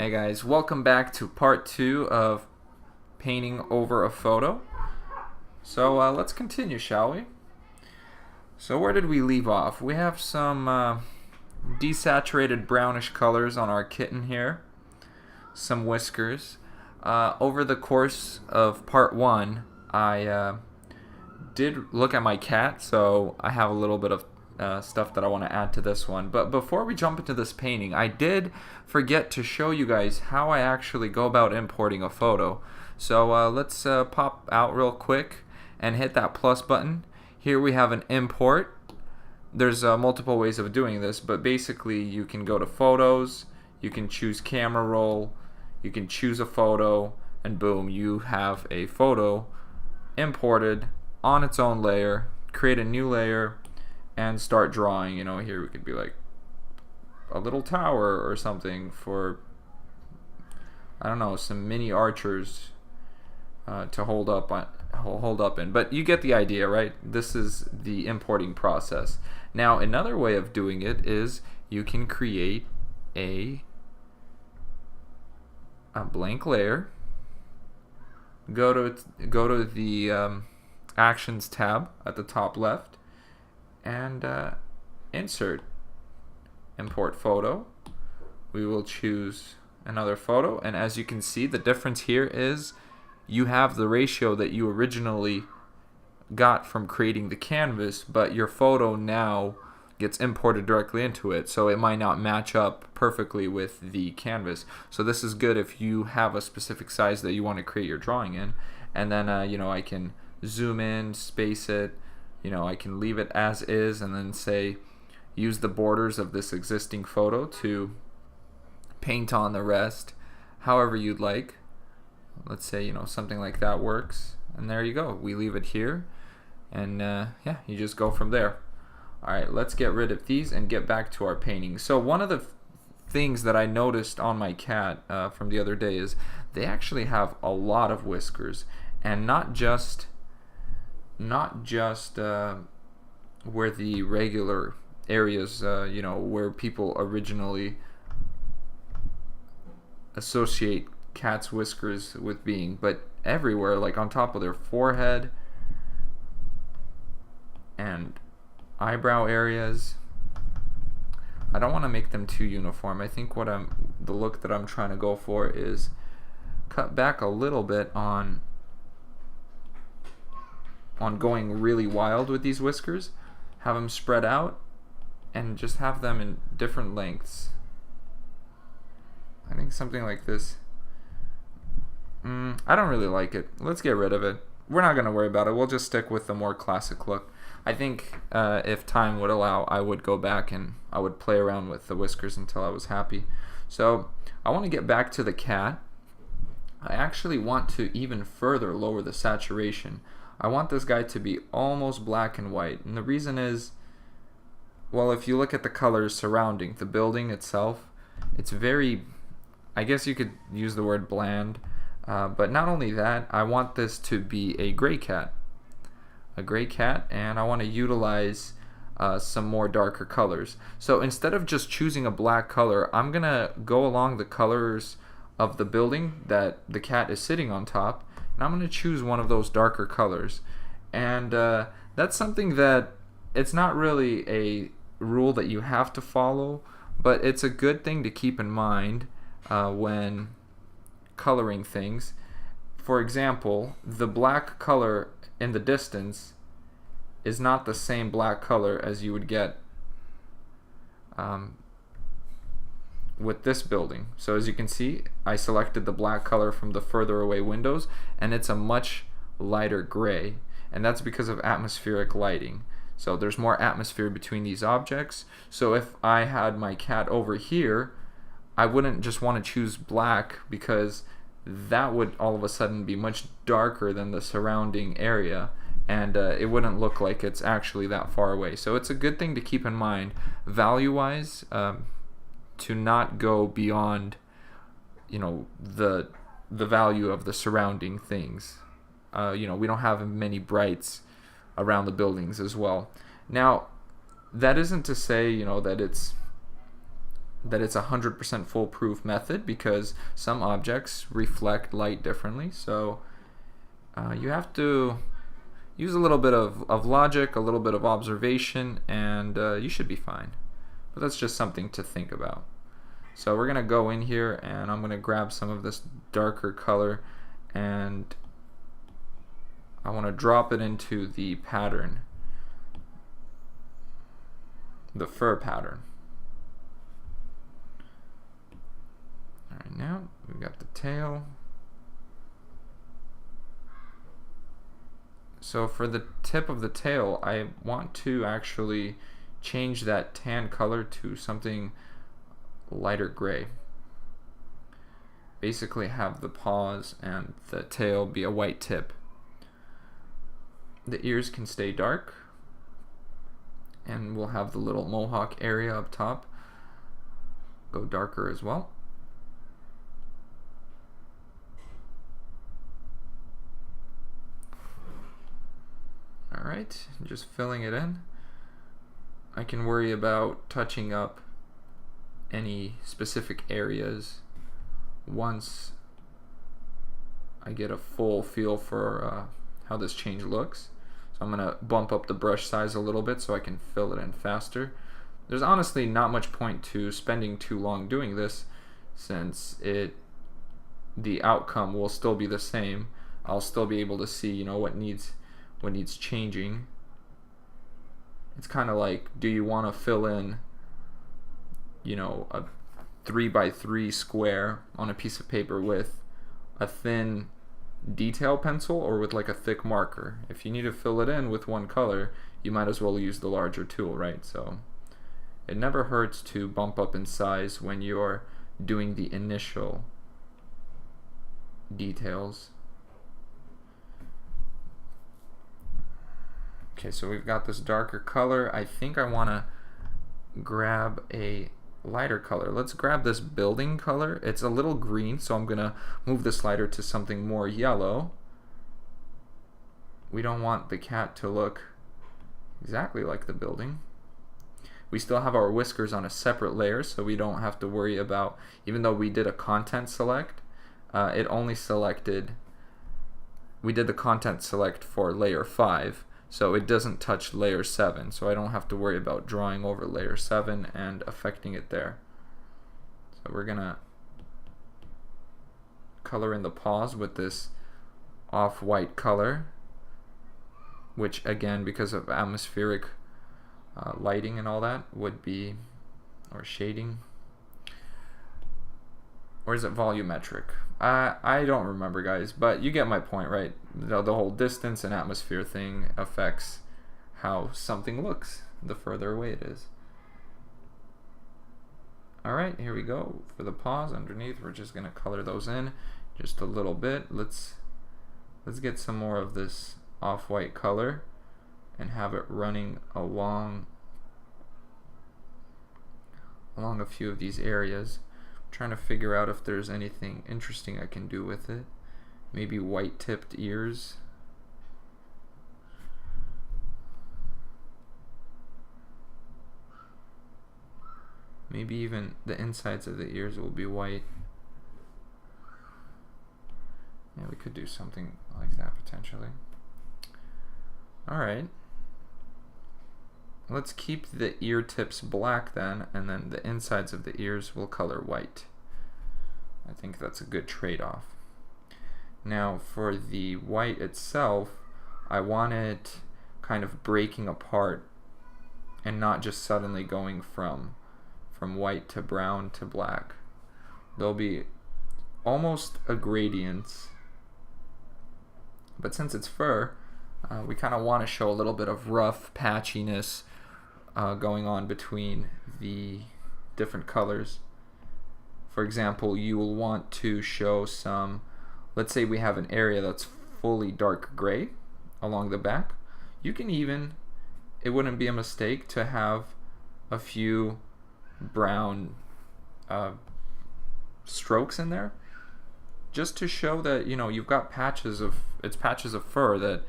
Hey guys, welcome back to part 2 of painting over a photo. So let's continue, shall we? So where did we leave off? We have some desaturated brownish colors on our kitten here. Some whiskers. Over the course of part 1, I did look at my cat, so I have a little bit of stuff that I want to add to this one. But before we jump into this painting, I did forget to show you guys how I actually go about importing a photo. So let's pop out real quick and hit that plus button. Here we have an import. There's multiple ways of doing this, but basically you can go to photos, you can choose camera roll, you can choose a photo, and boom, you have a photo imported on its own layer. Create a new layer and start drawing. You know, here we could be like a little tower or something for, I don't know, some mini archers to hold up in. But you get the idea, right? This is the importing process. Now another way of doing it is you can create a blank layer. Go to the Actions tab at the top left and insert import photo. We will choose another photo, and as you can see, the difference here is you have the ratio that you originally got from creating the canvas, but your photo now gets imported directly into it, so it might not match up perfectly with the canvas. So this is good if you have a specific size that you want to create your drawing in, and then you know, I can zoom in, space it, you know, I can leave it as is, and then say use the borders of this existing photo to paint on the rest however you'd like. Let's say, you know, something like that works, and there you go. We leave it here, and yeah, you just go from there. Alright, let's get rid of these and get back to our painting. So one of the things that I noticed on my cat from the other day is they actually have a lot of whiskers, and not just where the regular areas, you know, where people originally associate cats' whiskers with being, but everywhere, like on top of their forehead and eyebrow areas. I don't want to make them too uniform. I think the look that I'm trying to go for is cut back a little bit on going really wild with these whiskers, have them spread out, and just have them in different lengths. I think something like this. I don't really like it. Let's get rid of it. We're not going to worry about it. We'll just stick with the more classic look. I think if time would allow, I would go back and I would play around with the whiskers until I was happy. So I want to get back to the cat. I actually want to even further lower the saturation. I want this guy to be almost black and white, and the reason is, well, if you look at the colors surrounding the building itself, it's very, I guess you could use the word bland, but not only that, I want this to be a gray cat, and I want to utilize some more darker colors. So instead of just choosing a black color, I'm gonna go along the colors of the building that the cat is sitting on top, and I'm going to choose one of those darker colors. And that's something that it's not really a rule that you have to follow, but it's a good thing to keep in mind when coloring things. For example, the black color in the distance is not the same black color as you would get with this building. So as you can see, I selected the black color from the further away windows, and it's a much lighter gray, and that's because of atmospheric lighting. So there's more atmosphere between these objects. So if I had my cat over here, I wouldn't just want to choose black, because that would all of a sudden be much darker than the surrounding area, and it wouldn't look like it's actually that far away. So it's a good thing to keep in mind value wise, to not go beyond, you know, the value of the surrounding things. You know, we don't have many brights around the buildings as well. Now, that isn't to say, you know, that it's that it's 100% foolproof method, because some objects reflect light differently. So you have to use a little bit of logic, a little bit of observation, and you should be fine. But that's just something to think about. So we're going to go in here, and I'm going to grab some of this darker color, and I want to drop it into the pattern, the fur pattern. Alright, now we've got the tail. So for the tip of the tail, I want to actually change that tan color to something lighter gray. Basically have the paws and the tail be a white tip. The ears can stay dark, and we'll have the little mohawk area up top go darker as well. Alright, just filling it in. I can worry about touching up any specific areas once I get a full feel for how this change looks. So I'm going to bump up the brush size a little bit so I can fill it in faster. There's honestly not much point to spending too long doing this, since the outcome will still be the same. I'll still be able to see, you know, what needs changing. It's kind of like, do you want to fill in, you know, a 3x3 square on a piece of paper with a thin detail pencil, or with like a thick marker? If you need to fill it in with one color, you might as well use the larger tool, right? So it never hurts to bump up in size when you're doing the initial details. Okay, so we've got this darker color. I think I want to grab a lighter color. Let's grab this building color. It's a little green, so I'm going to move the slider to something more yellow. We don't want the cat to look exactly like the building. We still have our whiskers on a separate layer, so we don't have to worry about, even though we did a content select, it only selected, we did the content select for layer 5, so it doesn't touch layer 7, so I don't have to worry about drawing over layer 7 and affecting it there. So we're gonna color in the paws with this off-white color, which again, because of atmospheric lighting and all that, would be, or shading, or is it volumetric? I don't remember, guys, but you get my point, right? The whole distance and atmosphere thing affects how something looks the further away it is. Alright, here we go. For the paws underneath, we're just going to color those in just a little bit. Let's get some more of this off-white color and have it running along a few of these areas. I'm trying to figure out if there's anything interesting I can do with it. Maybe white tipped ears. Maybe even the insides of the ears will be white. Yeah, we could do something like that potentially. Alright. Let's keep the ear tips black then, and then the insides of the ears will color white. I think that's a good trade-off. Now for the white itself, I want it kind of breaking apart and not just suddenly going from white to brown to black. There'll be almost a gradient, but since it's fur, we kind of want to show a little bit of rough patchiness going on between the different colors. For example, you will want to show some, let's say we have an area that's fully dark gray along the back. You can even, it wouldn't be a mistake to have a few brown strokes in there, just to show that, you know, you've got patches of fur, that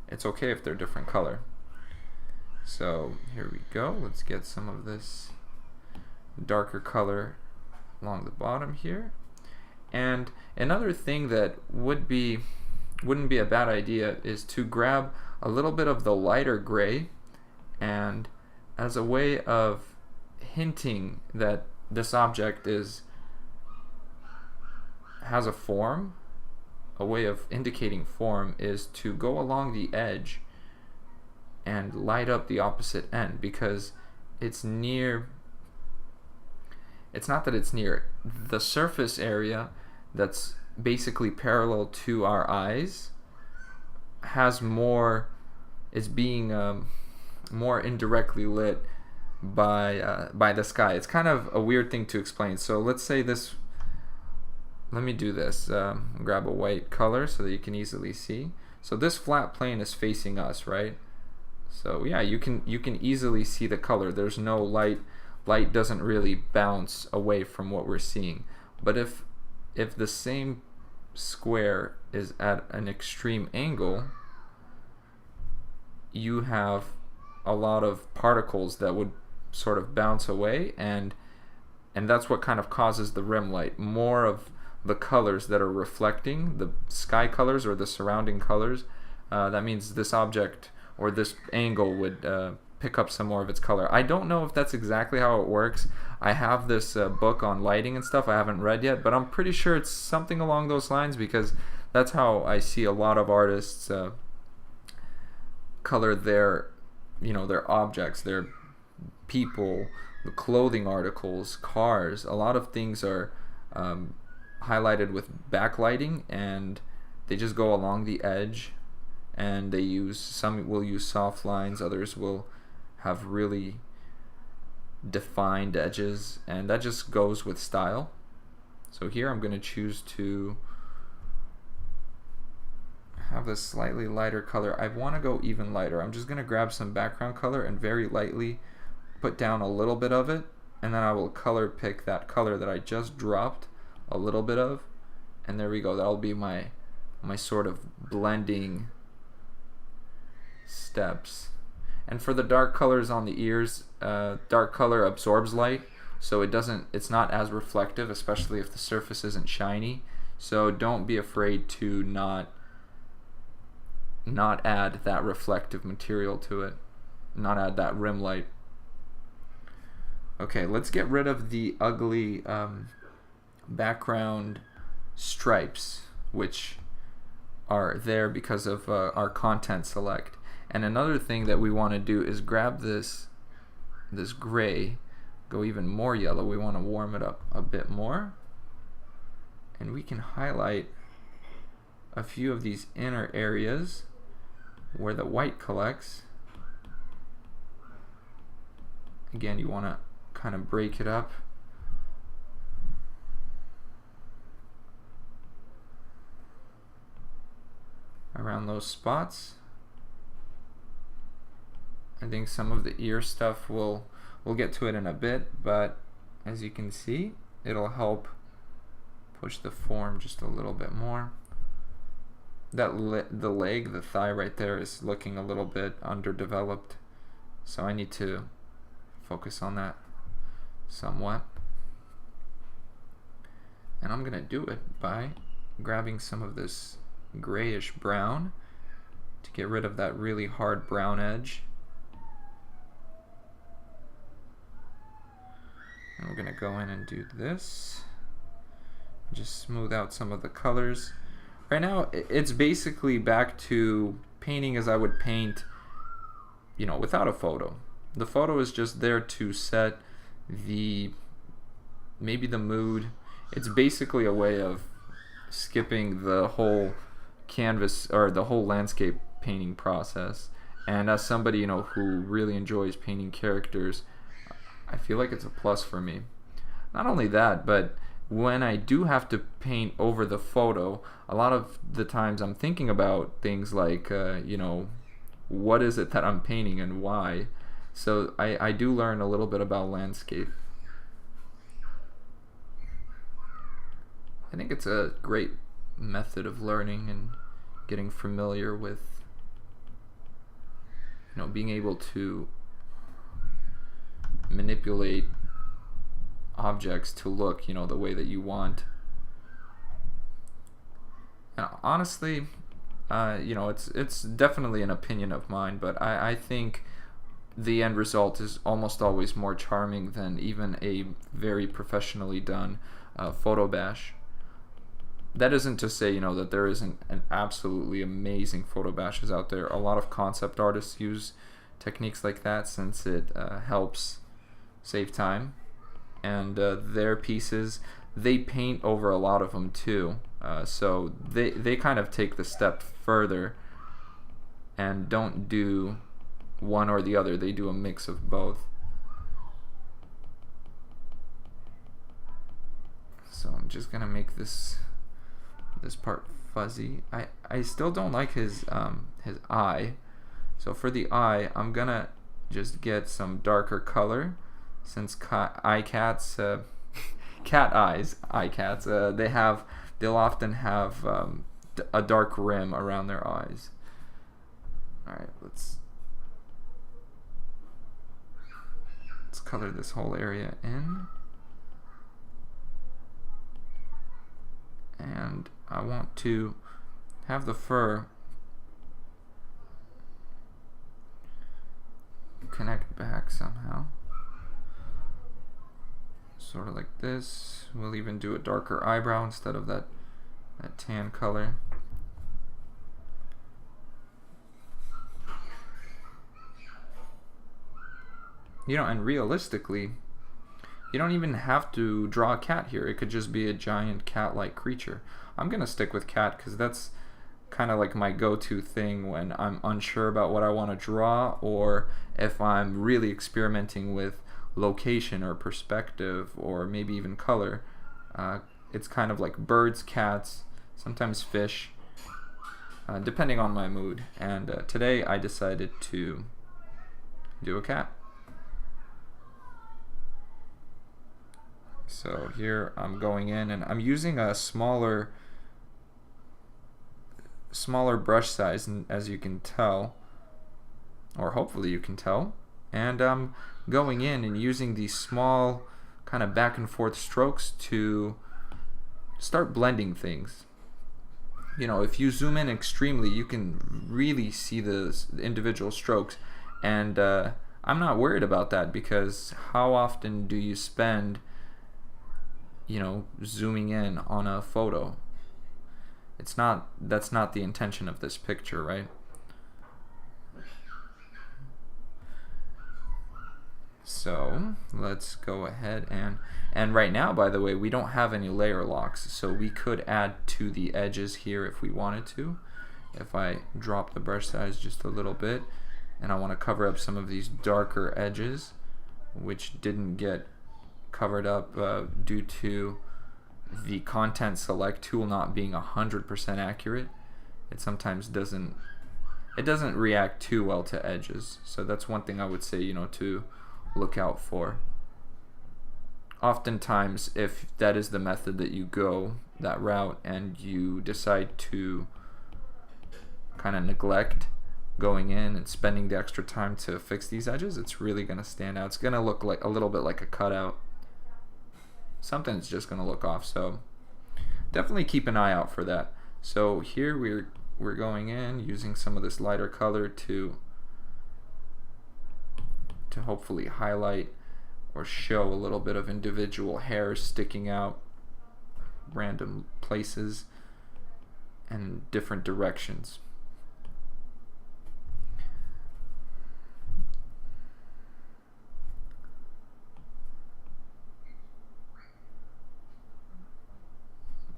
it's okay if they're different color. So here we go. Let's get some of this darker color along the bottom here. And another thing that wouldn't be a bad idea is to grab a little bit of the lighter gray, and as a way of hinting that this object has a form, a way of indicating form is to go along the edge and light up the opposite end, because it's near, it's not that it's near, the surface area that's basically parallel to our eyes has more, is being more indirectly lit by the sky. It's kind of a weird thing to explain. So let's say this, let me do this, grab a white color so that you can easily see. So this flat plane is facing us, right? So yeah, you can easily see the color. There's no light doesn't really bounce away from what we're seeing. But if the same square is at an extreme angle, you have a lot of particles that would sort of bounce away, and that's what kind of causes the rim light. More of the colors that are reflecting, the sky colors or the surrounding colors, that means this object or this angle would pick up some more of its color. I don't know if that's exactly how it works. I have this book on lighting and stuff I haven't read yet, but I'm pretty sure it's something along those lines, because that's how I see a lot of artists color their, their objects, their people, the clothing articles, cars. A lot of things are highlighted with backlighting, and they just go along the edge, and they use, some will use soft lines, others will have really defined edges, and that just goes with style. So here I'm going to choose to have this slightly lighter color. I want to go even lighter. I'm just going to grab some background color and very lightly put down a little bit of it, and then I will color pick that color that I just dropped a little bit of, and there we go. That'll be my sort of blending steps. And for the dark colors on the ears, dark color absorbs light, so it's not as reflective, especially if the surface isn't shiny. So don't be afraid to not add that reflective material to it, not add that rim light. Okay, let's get rid of the ugly background stripes, which are there because of our content select. And another thing that we want to do is grab this gray, go even more yellow. We want to warm it up a bit more, and we can highlight a few of these inner areas where the white collects. Again, you want to kind of break it up. Around those spots. I think some of the ear stuff we'll get to it in a bit, but as you can see, it'll help push the form just a little bit more. The leg, the thigh right there is looking a little bit underdeveloped, so I need to focus on that somewhat. And I'm gonna do it by grabbing some of this grayish brown to get rid of that really hard brown edge. And we're gonna go in and do this, just smooth out some of the colors. Right now it's basically back to painting as I would paint, without a photo. The photo is just there to set maybe the mood. It's basically a way of skipping the whole canvas or the whole landscape painting process. And as somebody who really enjoys painting characters, I feel like it's a plus for me. Not only that, but when I do have to paint over the photo, a lot of the times I'm thinking about things like what is it that I'm painting and why. So I do learn a little bit about landscape. I think it's a great method of learning and getting familiar with being able to manipulate objects to look, the way that you want. And honestly, it's definitely an opinion of mine, but I think the end result is almost always more charming than even a very professionally done photo bash. That isn't to say, that there isn't an absolutely amazing photo bashes out there. A lot of concept artists use techniques like that since it helps save time. And their pieces, they paint over a lot of them too. So they kind of take the step further and don't do one or the other. They do a mix of both. So I'm just gonna make this part fuzzy. I still don't like his eye. So for the eye, I'm gonna just get some darker color, since cat eyes, they'll often have a dark rim around their eyes. All right, let's color this whole area in. And I want to have the fur connect back somehow. Sort of like this. We'll even do a darker eyebrow instead of that tan color. And realistically, you don't even have to draw a cat here. It could just be a giant cat-like creature. I'm gonna stick with cat because that's kind of like my go-to thing when I'm unsure about what I want to draw, or if I'm really experimenting with location or perspective or maybe even color. It's kind of like birds, cats, sometimes fish, depending on my mood. And today I decided to do a cat. So here I'm going in and I'm using a smaller brush size, as you can tell, or hopefully you can tell. And I'm going in and using these small kind of back and forth strokes to start blending things. If you zoom in extremely, you can really see the individual strokes, and I'm not worried about that, because how often do you spend zooming in on a photo? That's not the intention of this picture, right? So let's go ahead and right now, by the way, we don't have any layer locks, so we could add to the edges here if we wanted to. If I drop the brush size just a little bit, and I want to cover up some of these darker edges which didn't get covered up due to the content select tool not being 100% accurate. It sometimes doesn't react too well to edges, so that's one thing I would say to look out for. Oftentimes, if that is the method that you go, that route, and you decide to kind of neglect going in and spending the extra time to fix these edges, it's really going to stand out. It's going to look like a little bit like a cutout. Something's just going to look off, so definitely keep an eye out for that. So here we're going in using some of this lighter color to hopefully highlight or show a little bit of individual hairs sticking out random places and different directions.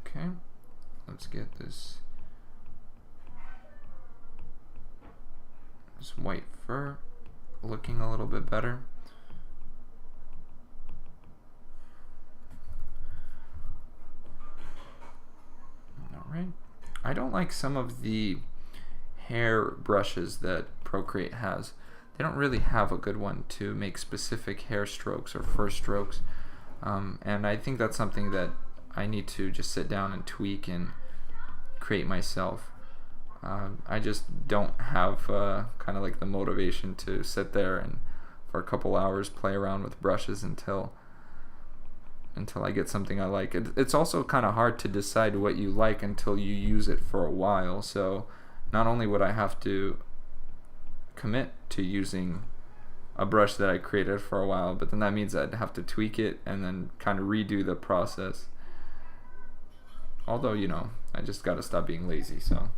Okay, let's get this white fur looking a little bit better. Alright, I don't like some of the hair brushes that Procreate has. They don't really have a good one to make specific hair strokes or fur strokes, and I think that's something that I need to just sit down and tweak and create myself. I just don't have kind of like the motivation to sit there and for a couple hours play around with brushes until until I get something I like. It's also kind of hard to decide what you like until you use it for a while. So not only would I have to commit to using a brush that I created for a while, but then that means I'd have to tweak it and then kind of redo the process. Although, you know, I just got to stop being lazy, so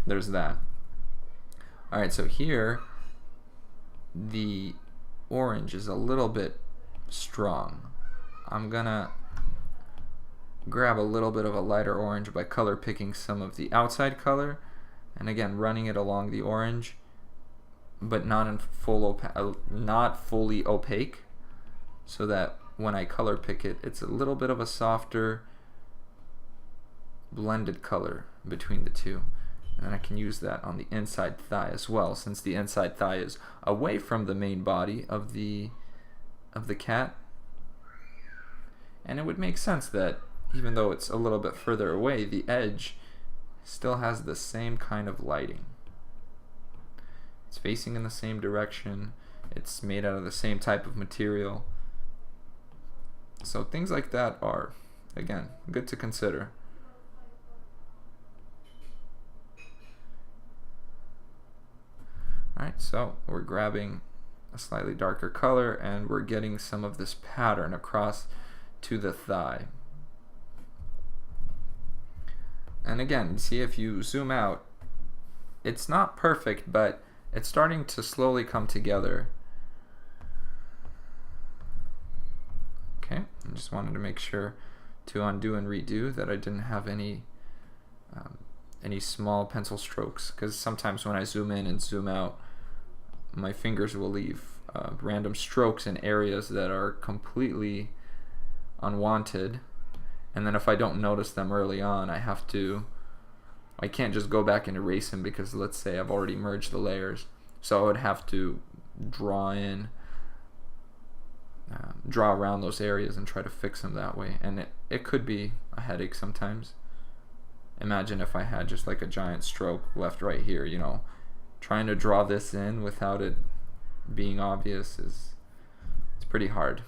there's that. Alright, so here the orange is a little bit strong. I'm gonna grab a little bit of a lighter orange by color picking some of the outside color, and again running it along the orange, but not in not fully opaque, so that when I color pick it, it's a little bit of a softer blended color between the two. And I can use that on the inside thigh as well, since the inside thigh is away from the main body of the cat. And it would make sense that even though it's a little bit further away, the edge still has the same kind of lighting. It's facing in the same direction, it's made out of the same type of material. So things like that are, again, good to consider. Alright, so we're grabbing a slightly darker color and we're getting some of this pattern across to the thigh. And again, see, if you zoom out, it's not perfect, but it's starting to slowly come together. Okay, I just wanted to make sure to undo and redo that I didn't have any small pencil strokes, because sometimes when I zoom in and zoom out, my fingers will leave random strokes in areas that are completely unwanted, and then if I don't notice them early on, I can't just go back and erase them, because let's say I've already merged the layers, so I would have to draw around those areas and try to fix them that way, and it could be a headache sometimes. Imagine if I had just like a giant stroke left right here, you know, trying to draw this in without it being obvious it's pretty hard.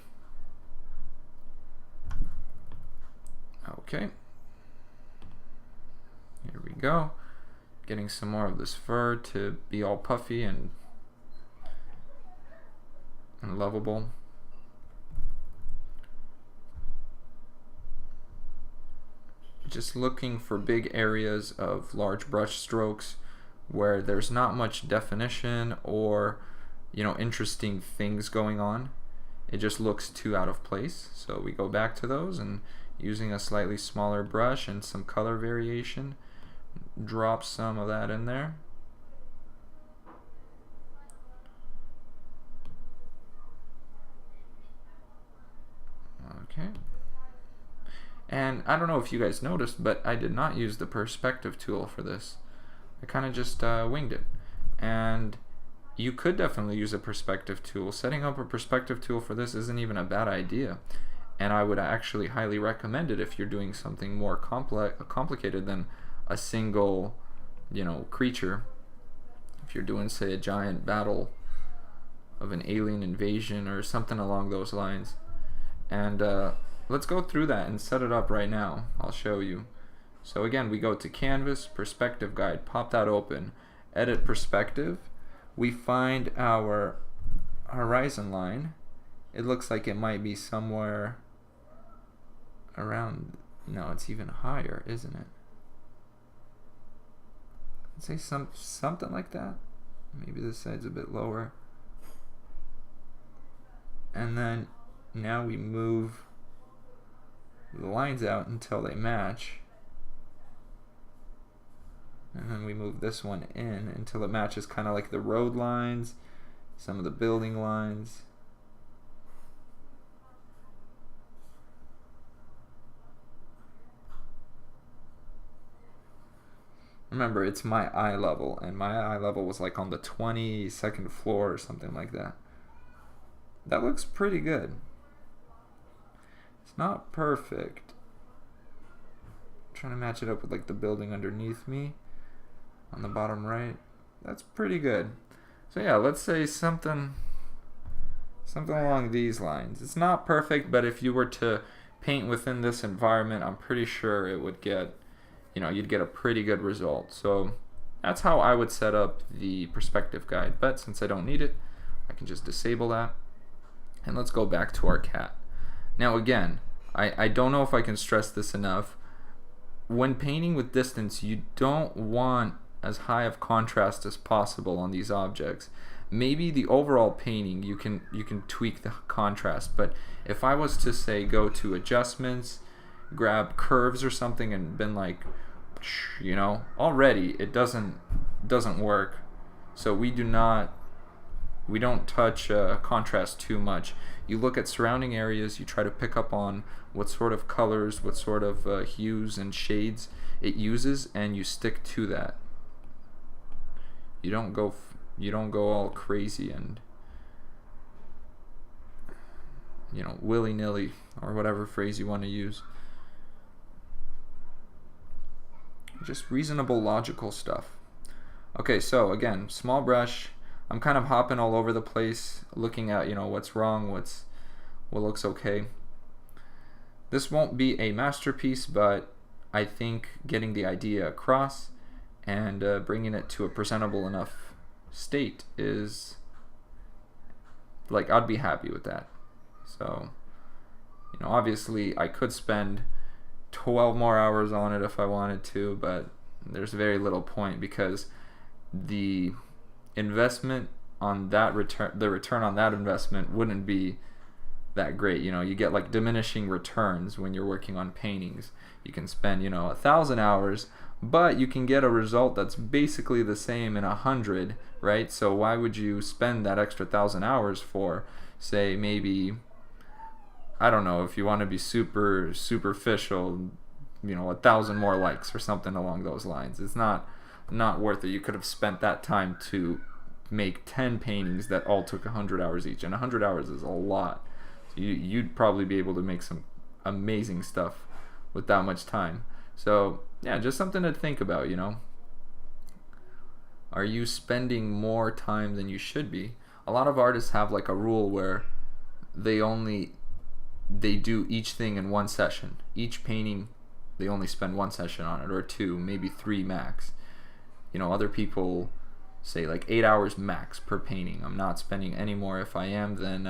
Okay, here we go, getting some more of this fur to be all puffy and lovable. Just looking for big areas of large brush strokes where there's not much definition or, you know, interesting things going on. It just looks too out of place. So we go back to those and using a slightly smaller brush and some color variation, drop some of that in there. Okay. And I don't know if you guys noticed, but I did not use the perspective tool for this. I kind of just winged it. And you could definitely use a perspective tool. Setting up a perspective tool for this isn't even a bad idea. And I would actually highly recommend it if you're doing something more complicated than a single, you know, creature. If you're doing, say, a giant battle of an alien invasion or something along those lines. And let's go through that and set it up right now. I'll show you. So again, we go to Canvas, Perspective Guide, pop that open, Edit Perspective. We find our horizon line. It looks like it might be somewhere around, no, it's even higher, isn't it? Let's say something like that. Maybe this side's a bit lower. And then now we move the lines out until they match. And then we move this one in until it matches kind of like the road lines, some of the building lines. Remember, it's my eye level, and my eye level was like on the 22nd floor or something like that. That looks pretty good. It's not perfect. I'm trying to match it up with like the building underneath me on the bottom right. That's pretty good. So yeah, let's say something along these lines. It's not perfect, but if you were to paint within this environment, I'm pretty sure it would get, you'd get a pretty good result. So that's how I would set up the perspective guide. But since I don't need it, I can just disable that. And let's go back to our cat. Now again, I don't know if I can stress this enough. When painting with distance, you don't want as high of contrast as possible on these objects. Maybe the overall painting you can tweak the contrast, but if I was to say go to adjustments, grab curves or something and been like, already it doesn't work. So we don't touch contrast too much. You look at surrounding areas, you try to pick up on what sort of colors, what sort of hues and shades it uses, and you stick to that. You don't go all crazy and willy-nilly, or whatever phrase you want to use. Just reasonable, logical stuff. Okay, so again, small brush. I'm kind of hopping all over the place, looking at what's wrong, what looks okay. This won't be a masterpiece, but I think getting the idea across and bringing it to a presentable enough state is, I'd be happy with that. So obviously I could spend 12 more hours on it if I wanted to, but there's very little point because the investment on that the return on that investment wouldn't be that great. You get diminishing returns when you're working on paintings. You can spend 1,000 hours, but you can get a result that's basically the same in 100, right? So why would you spend that extra 1,000 hours for, say, maybe, I don't know, if you want to be super superficial, 1,000 more likes or something along those lines. It's not worth it. You could have spent that time to make 10 paintings that all took 100 hours each, and 100 hours is a lot. So you'd probably be able to make some amazing stuff with that much time. So yeah, just something to think about. Are you spending more time than you should be? A lot of artists have a rule where they do each thing in one session. Each painting, they only spend one session on it, or 2, maybe 3 max. Other people say 8 hours max per painting. I'm not spending any more. If I am, then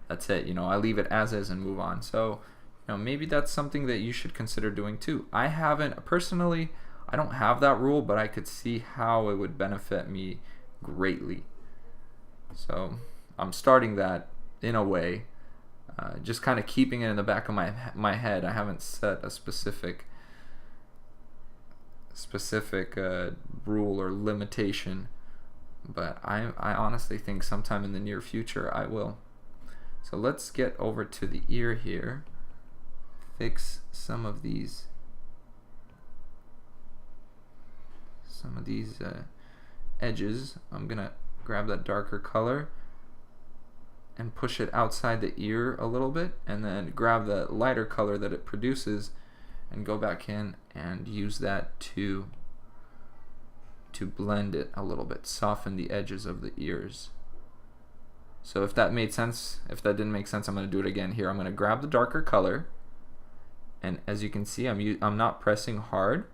that's it. I leave it as is and move on. So maybe that's something that you should consider doing too. I don't have that rule, but I could see how it would benefit me greatly. So I'm starting that in a way, just kind of keeping it in the back of my head. I haven't set a specific rule or limitation, but I honestly think sometime in the near future I will. So let's get over to the ear here, fix some of these edges. I'm gonna grab that darker color and push it outside the ear a little bit, and then grab the lighter color that it produces and go back in and use that to blend it a little bit, soften the edges of the ears. So if that made sense, if that didn't make sense, I'm going to do it again here. I'm going to grab the darker color, and as you can see, I'm not pressing hard,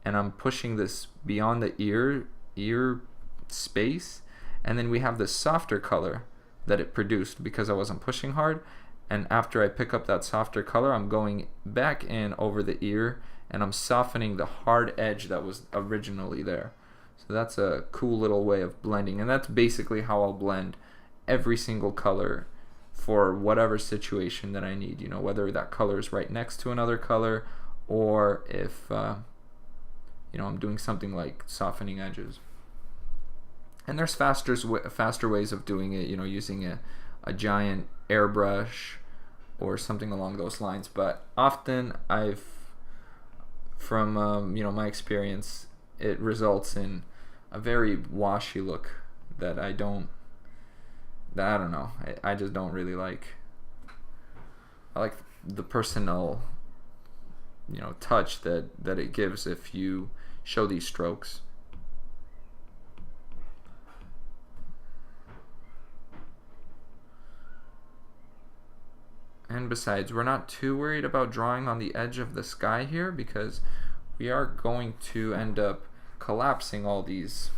and I'm pushing this beyond the ear space, and then we have this softer color that it produced because I wasn't pushing hard. And after I pick up that softer color, I'm going back in over the ear and I'm softening the hard edge that was originally there. So that's a cool little way of blending, and that's basically how I'll blend every single color for whatever situation that I need, whether that color is right next to another color, or if I'm doing something like softening edges. And there's faster ways of doing it, using a giant airbrush or something along those lines. But often from my experience, it results in a very washy look that I don't know. I just don't really like. I like the personal, touch that it gives if you show these strokes. And And besides, we're not too worried about drawing on the edge of the sky here because we are going to end up collapsing all these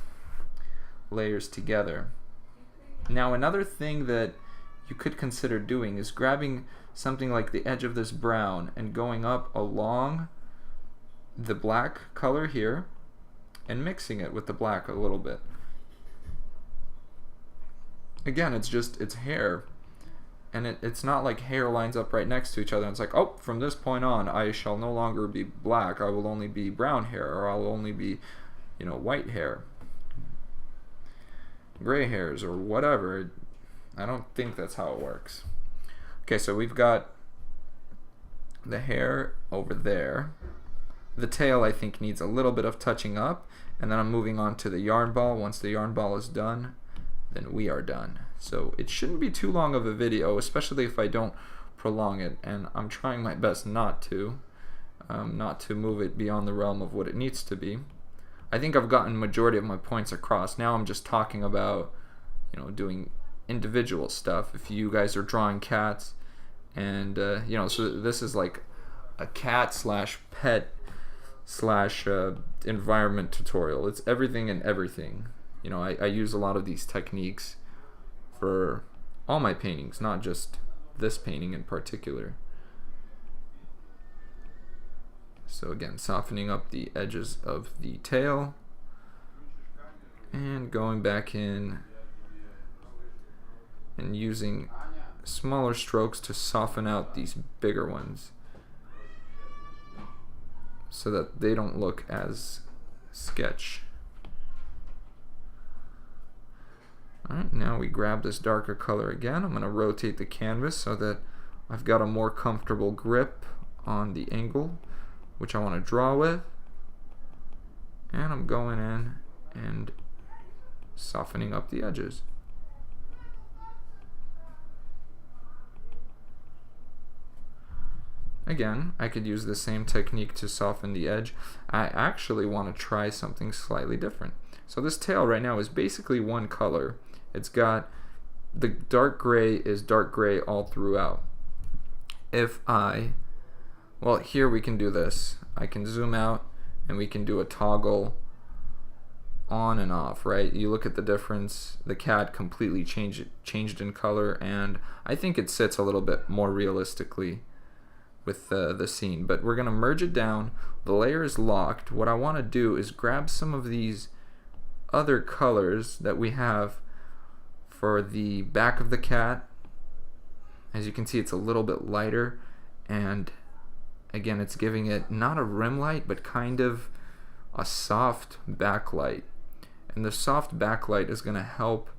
layers together. Now another thing that you could consider doing is grabbing something like the edge of this brown and going up along the black color here and mixing it with the black a little bit. Again, it's hair, and it's not like hair lines up right next to each other and it's like, oh, from this point on I shall no longer be black, I will only be brown hair, or I'll only be, you know, white hair, gray hairs, or whatever. I don't think that's how it works. Okay, so we've got the hair over there. The tail, I think, needs a little bit of touching up, and then I'm moving on to the yarn ball. Once the yarn ball is done, then we are done. So it shouldn't be too long of a video, especially if I don't prolong it, and I'm trying my best not to move it beyond the realm of what it needs to be. I think I've gotten majority of my points across. Now I'm just talking about, you know, doing individual stuff. If you guys are drawing cats, and you know, so this is like a cat slash pet slash environment tutorial. It's everything and everything. You know, I use a lot of these techniques for all my paintings, not just this painting in particular. So again, softening up the edges of the tail and going back in and using smaller strokes to soften out these bigger ones so that they don't look as sketch. Alright, now we grab this darker color again. I'm going to rotate the canvas so that I've got a more comfortable grip on the angle which I want to draw with, and I'm going in and softening up the edges. Again, I could use the same technique to soften the edge. I actually want to try something slightly different. So this tail right now is basically one color. It's got the dark gray is dark gray all throughout. Well, here we can do this. I can zoom out and we can do a toggle on and off, right? You look at the difference. The cat completely changed in color, and I think it sits a little bit more realistically with the scene. But we're going to merge it down. The layer is locked. What I want to do is grab some of these other colors that we have for the back of the cat. As you can see, it's a little bit lighter, and again, it's giving it not a rim light, but kind of a soft backlight. And the soft backlight is going to help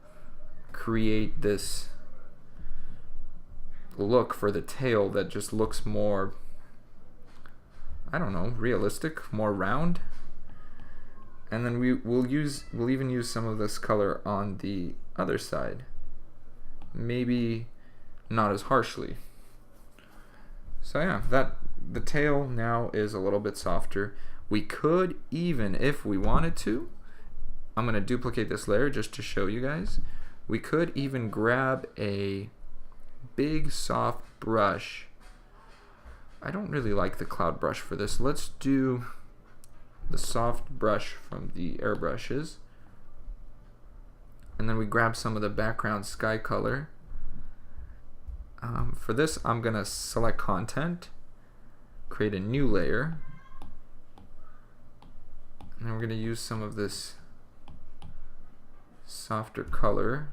create this look for the tail that just looks more, I don't know, realistic, more round. And then we'll even use some of this color on the other side, maybe not as harshly. So yeah, the tail now is a little bit softer. We could even, if we wanted to, I'm going to duplicate this layer just to show you guys. We could even grab a big soft brush. I don't really like the cloud brush for this. Let's do the soft brush from the airbrushes. And then we grab some of the background sky color. For this, I'm going to select content, create a new layer, and then we're going to use some of this softer color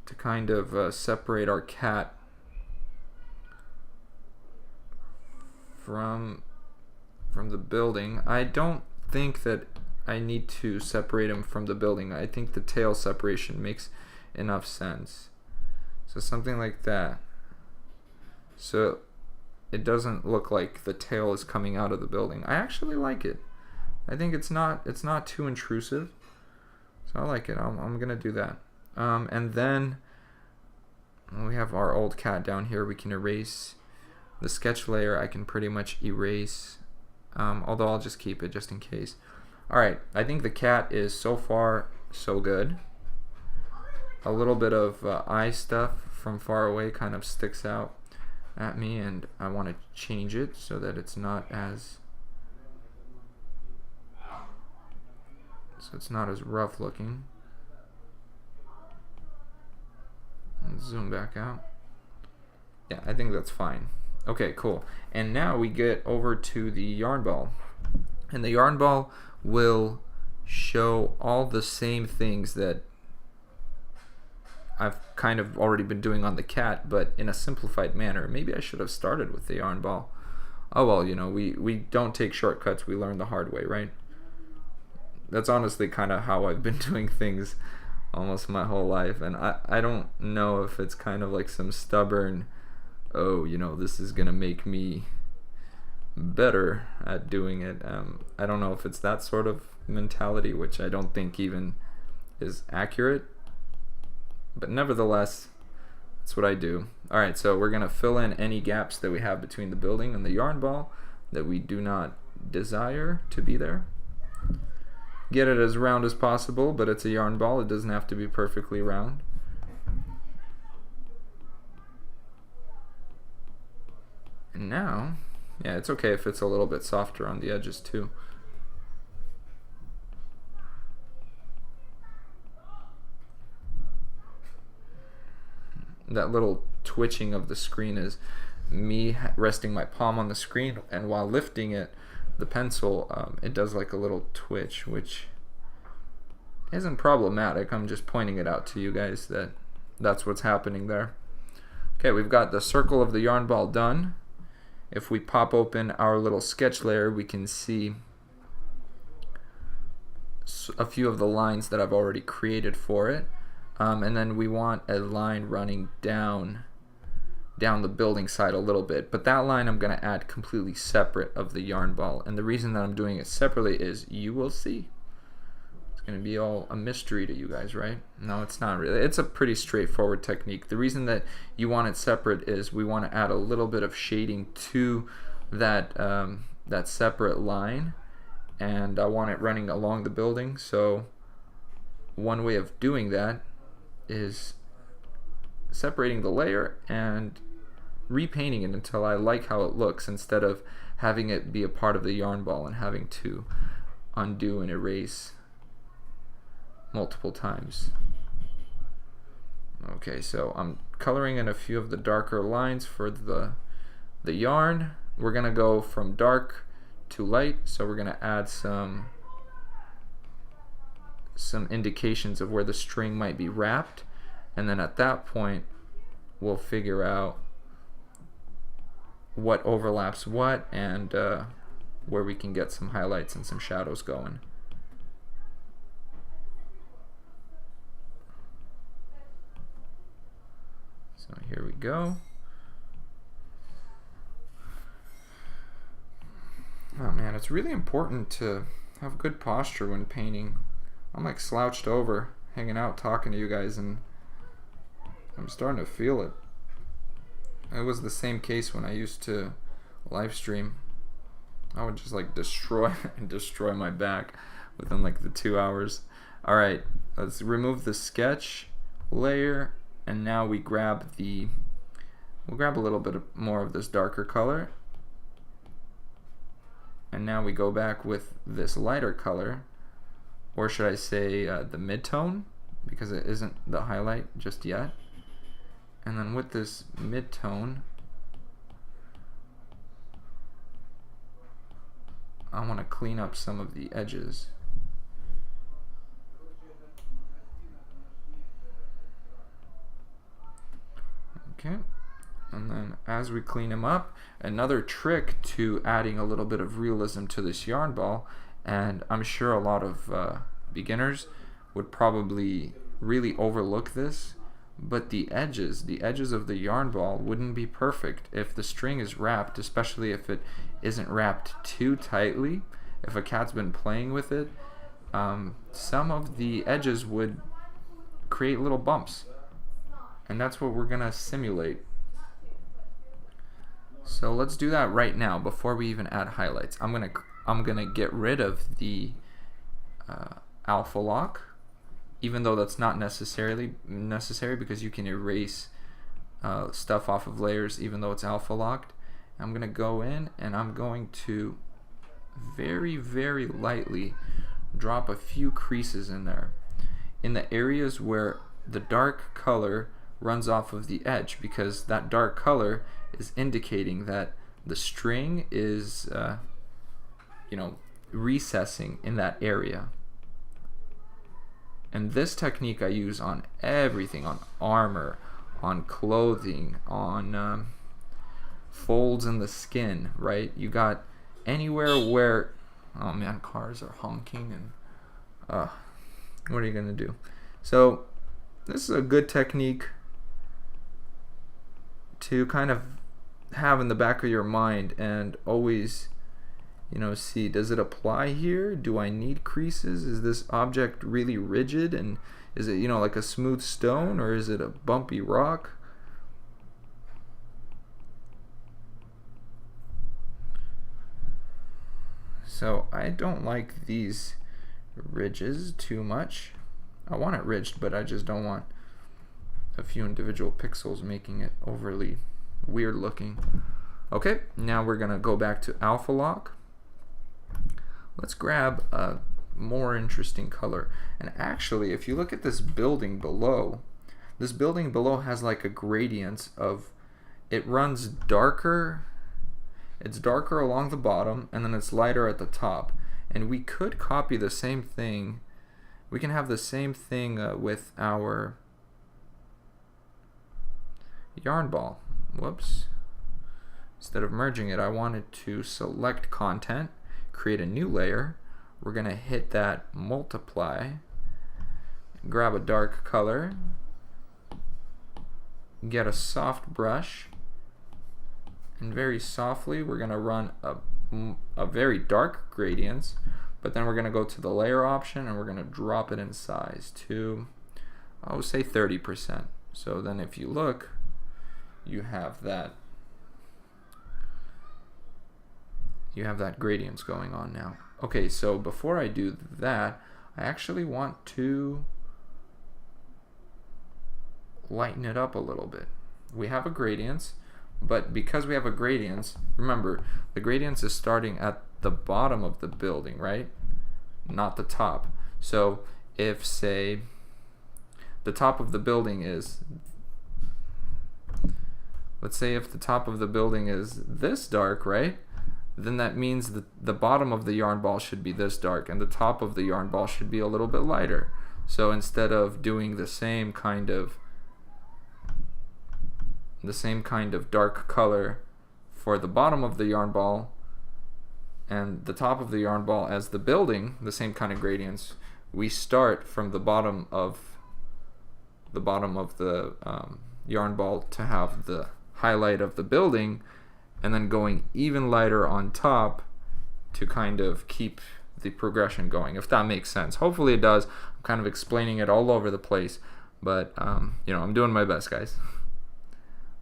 to kind of separate our cat from the building. I don't think that I need to separate him from the building. I think the tail separation makes enough sense. So something like that. So it doesn't look like the tail is coming out of the building. I actually like it. I think it's not too intrusive. So I like it. I'm gonna do that. And then we have our old cat down here. We can erase the sketch layer. I can pretty much erase, although I'll just keep it just in case. Alright, I think the cat is so far so good. A little bit of eye stuff from far away kind of sticks out at me, and I want to change it so that it's not as rough looking. Let's zoom back out. Yeah, I think that's fine. Okay, cool. And now we get over to the yarn ball. And the yarn ball will show all the same things that I've kind of already been doing on the cat, but in a simplified manner. Maybe I should have started with the yarn ball. Oh well, you know, we don't take shortcuts, we learn the hard way, right? That's honestly kind of how I've been doing things almost my whole life, and I don't know if it's kind of like some stubborn, oh, you know, this is gonna make me better at doing it. I don't know if it's that sort of mentality, which I don't think even is accurate, but nevertheless, that's what I do. Alright, so we're gonna fill in any gaps that we have between the building and the yarn ball that we do not desire to be there. Get it as round as possible, but it's a yarn ball, it doesn't have to be perfectly round. And now, yeah, it's okay if it's a little bit softer on the edges too. That little twitching of the screen is me resting my palm on the screen, and while lifting it, the pencil, it does like a little twitch, which isn't problematic. I'm just pointing it out to you guys that that's what's happening there. Okay, we've got the circle of the yarn ball done. If we pop open our little sketch layer, we can see a few of the lines that I've already created for it. And then we want a line running down the building side a little bit, but that line I'm going to add completely separate of the yarn ball, and the reason that I'm doing it separately is you will see. It's going to be all a mystery to you guys, right? No, it's not really. It's a pretty straightforward technique. The reason that you want it separate is we want to add a little bit of shading to that that separate line, and I want it running along the building. So one way of doing that is separating the layer and repainting it until I like how it looks, instead of having it be a part of the yarn ball and having to undo and erase multiple times. Okay, so I'm coloring in a few of the darker lines for the yarn. We're gonna go from dark to light, so we're gonna add some indications of where the string might be wrapped, and then at that point we'll figure out what overlaps what, and where we can get some highlights and some shadows going. So here we go. Oh man, it's really important to have good posture when painting. I'm like slouched over, hanging out, talking to you guys, and I'm starting to feel it. It was the same case when I used to live stream. I would just like destroy my back within like the 2 hours. All right, let's remove the sketch layer, and now we'll grab a little bit more of this darker color, and now we go back with this lighter color, or should I say the mid-tone, because it isn't the highlight just yet. And then with this mid-tone, I want to clean up some of the edges. Okay, and then as we clean them up, another trick to adding a little bit of realism to this yarn ball, and I'm sure a lot of beginners would probably really overlook this, but the edges of the yarn ball wouldn't be perfect if the string is wrapped, especially if it isn't wrapped too tightly. If a cat's been playing with it, some of the edges would create little bumps, and that's what we're gonna simulate. So let's do that right now before we even add highlights. I'm gonna get rid of the alpha lock, even though that's not necessary, because you can erase stuff off of layers even though it's alpha locked. I'm going to go in and I'm going to very, very lightly drop a few creases in there, in the areas where the dark color runs off of the edge, because that dark color is indicating that the string is recessing in that area. And this technique I use on everything, on armor, on clothing, on folds in the skin, right? You got anywhere where, oh man, cars are honking, and what are you gonna do? So this is a good technique to kind of have in the back of your mind and always, see, does it apply here? Do I need creases? Is this object really rigid, and is it, like a smooth stone, or is it a bumpy rock? So I don't like these ridges too much. I want it ridged, but I just don't want a few individual pixels making it overly weird looking. Okay, now we're gonna go back to alpha lock. Let's grab a more interesting color. And actually, if you look at this building below has like a gradient of, it runs darker, it's darker along the bottom, and then it's lighter at the top. And we could copy the same thing. We can have the same thing with our yarn ball. Whoops. Instead of merging it, I wanted to select content, create a new layer. We're going to hit that multiply, grab a dark color, get a soft brush, and very softly we're going to run a very dark gradient, but then we're going to go to the layer option and we're going to drop it in size to, I would say 30%. So then if you look, you have that gradients going on now. Okay, so before I do that, I actually want to lighten it up a little bit. We have a gradients, but because we have a gradients, remember, the gradients is starting at the bottom of the building, right? Not the top. So if, say, the top of the building is, let's say if the top of the building is this dark, right? Then that means that the bottom of the yarn ball should be this dark and the top of the yarn ball should be a little bit lighter. So instead of doing the same kind of dark color for the bottom of the yarn ball and the top of the yarn ball as the building, the same kind of gradients, we start from the bottom of the yarn ball to have the highlight of the building, and then going even lighter on top to kind of keep the progression going, if that makes sense. Hopefully it does. I'm kind of explaining it all over the place, but I'm doing my best, guys.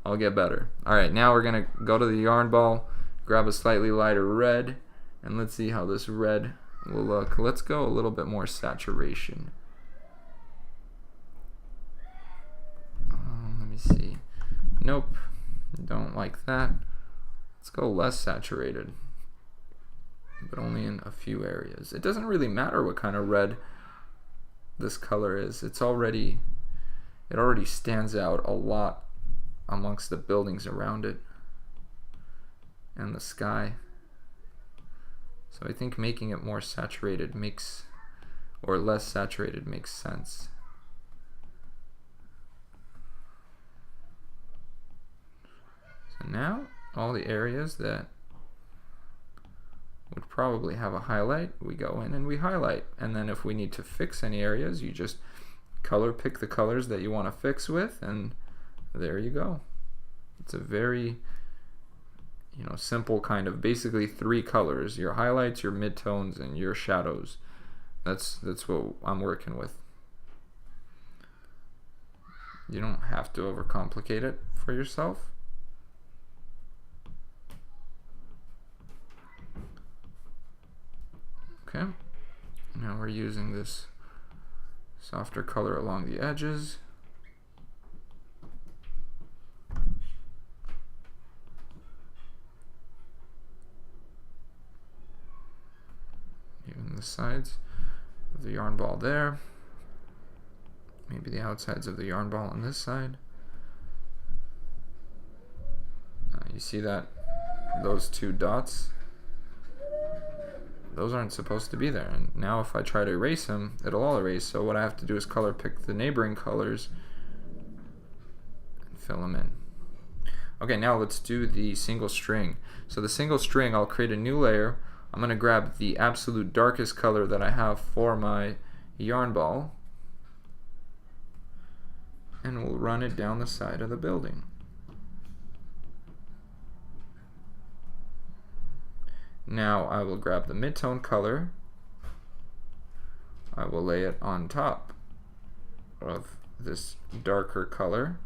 I'll get better. Alright, now we're going to go to the yarn ball, grab a slightly lighter red, and let's see how this red will look. Let's go a little bit more saturation. Let me see. Nope, don't like that. Let's go less saturated, but only in a few areas. It doesn't really matter what kind of red this color is. It already stands out a lot amongst the buildings around it and the sky. So I think making it more saturated or less saturated makes sense. So now all the areas that would probably have a highlight, we go in and we highlight. And then if we need to fix any areas, you just pick the colors that you want to fix with, and there you go. It's a very simple kind of, basically 3 colors: your highlights, your midtones, and your shadows. That's what I'm working with. You don't have to overcomplicate it for yourself. Okay, now we're using this softer color along the edges. the sides of the yarn ball there. Maybe the outsides of the yarn ball on this side. You see that? Those two dots? Those aren't supposed to be there. And now if I try to erase them, it'll all erase. So what I have to do is color pick the neighboring colors and fill them in. Okay, now let's do the single string. So the single string, I'll create a new layer. I'm going to grab the absolute darkest color that I have for my yarn ball, and we'll run it down the side of the building. Now I will grab the mid-tone color. I will lay it on top of this darker color.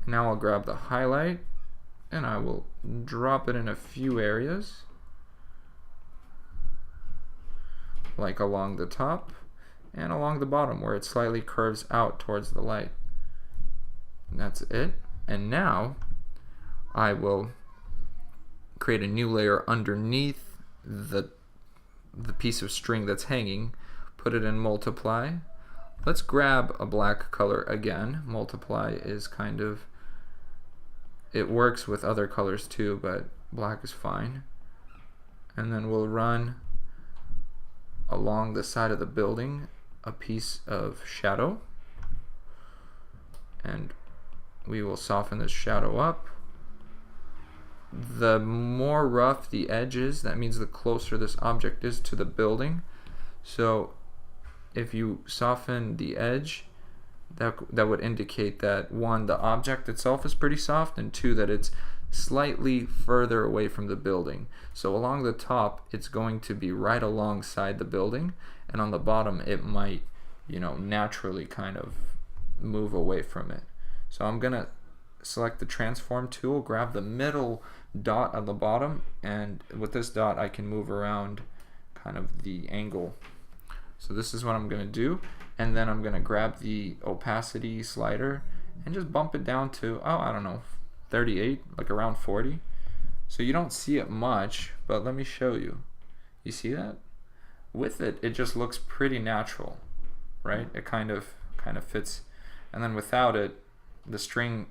Now I'll grab the highlight and I will drop it in a few areas, like along the top and along the bottom where it slightly curves out towards the light. And that's it. And now I will create a new layer underneath the piece of string that's hanging, put it in multiply. Let's grab a black color again. Multiply is kind of, it works with other colors too, but black is fine. And then we'll run along the side of the building a piece of shadow, and we will soften this shadow up. The more rough the edge is, that means the closer this object is to the building. So if you soften the edge, that would indicate that one, the object itself is pretty soft, and two, that it's slightly further away from the building. So along the top, it's going to be right alongside the building, and on the bottom it might, you know, naturally kind of move away from it. So I'm gonna select the transform tool, grab the middle dot on the bottom, and with this dot I can move around kind of the angle. So this is what I'm gonna do, and then I'm gonna grab the opacity slider and just bump it down to, oh, I don't know, 38, like around 40. So you don't see it much, but let me show you. You see that? With it, it just looks pretty natural, right? It kind of fits. And then without it, the string,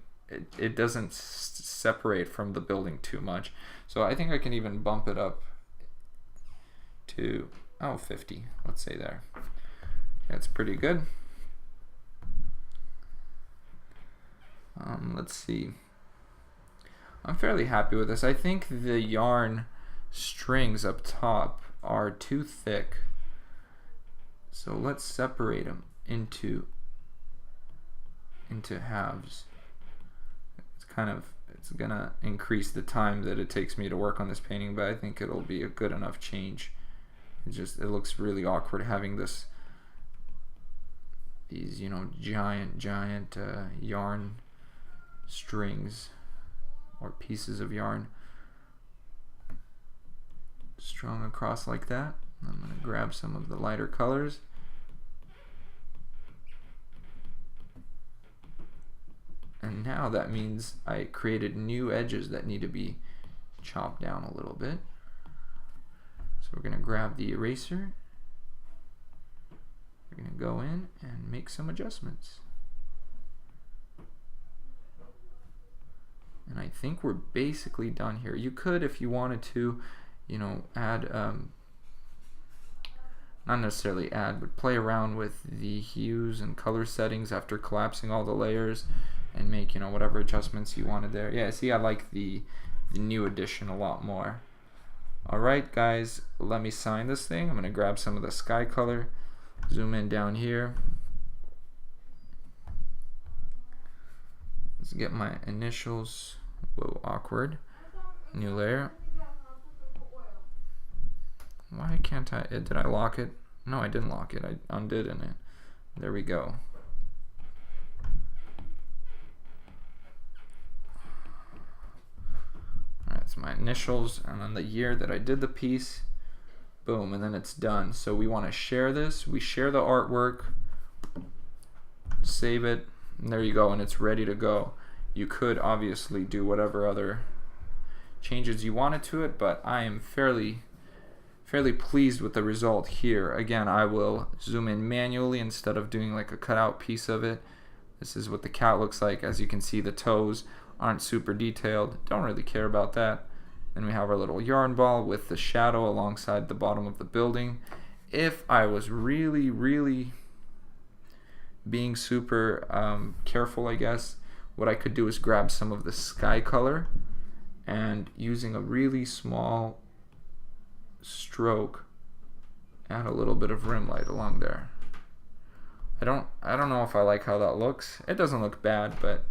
it doesn't separate from the building too much. So I think I can even bump it up to, oh, 50, let's say there. That's pretty good. Let's see. I'm fairly happy with this. I think the yarn strings up top are too thick. So let's separate them into halves. It's gonna increase the time that it takes me to work on this painting, but I think it'll be a good enough change. It looks really awkward having these, you know, giant yarn strings or pieces of yarn strung across like that. I'm going to grab some of the lighter colors. And now that means I created new edges that need to be chopped down a little bit. So we're going to grab the eraser. We're going to go in and make some adjustments. And I think we're basically done here. You could, if you wanted to, you know, add, not necessarily add, but play around with the hues and color settings after collapsing all the layers and make, you know, whatever adjustments you wanted there. Yeah, see, I like the new edition a lot more. Alright guys, let me sign this thing. I'm going to grab some of the sky color, zoom in down here. Let's get my initials. Whoa, awkward. New layer. Why can't I? Did I lock it? No, I didn't lock it. I undid it. There we go. Alright, it's my initials and then the year that I did the piece. Boom, and then it's done. So we want to share this. We share the artwork, save it, and there you go, and it's ready to go. You could obviously do whatever other changes you wanted to it, but I am fairly fairly pleased with the result here. Again, I will zoom in manually instead of doing like a cutout piece of it. This is what the cat looks like. As you can see, the toes aren't super detailed. Don't really care about that. Then we have our little yarn ball with the shadow alongside the bottom of the building. If I was really being super careful, I guess, what I could do is grab some of the sky color and using a really small stroke, add a little bit of rim light along there. I don't know if I like how that looks. It doesn't look bad, but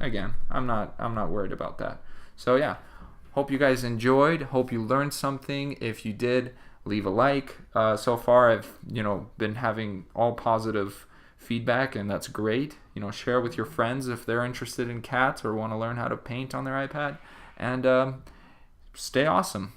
again, I'm not worried about that. So yeah, hope you guys enjoyed. Hope you learned something. If you did, leave a like. So far, I've been having all positive feedback, and that's great. Share with your friends if they're interested in cats or want to learn how to paint on their iPad. And stay awesome.